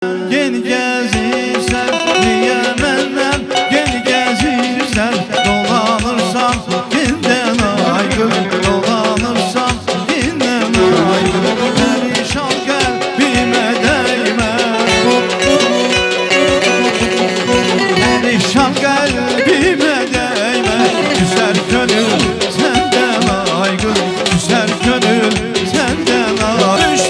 Gel gezirsen niye menden gel gezirsen dolanırsan ginden aygır dolanırsan ginden aygır perişan kalbime değme perişan kalbime değme küser gönül senden aygır küser gönül senden aygır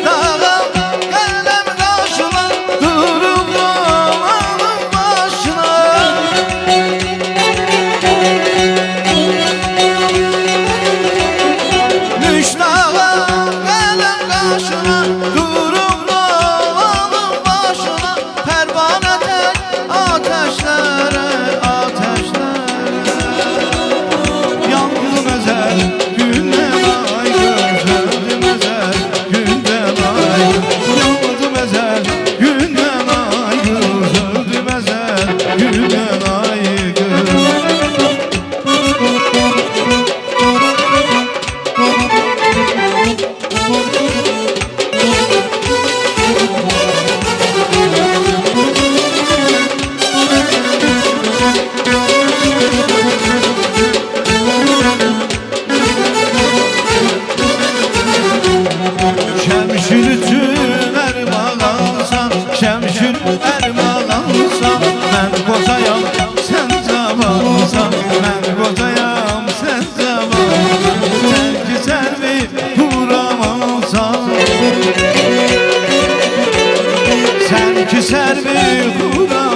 Şemşülütün ermağansan, şemşül ermağansan ben kozayam, sen zamansan ben kozayam, sen zamansan sen güzel bir kuramazsan sen güzel bir kuramazsan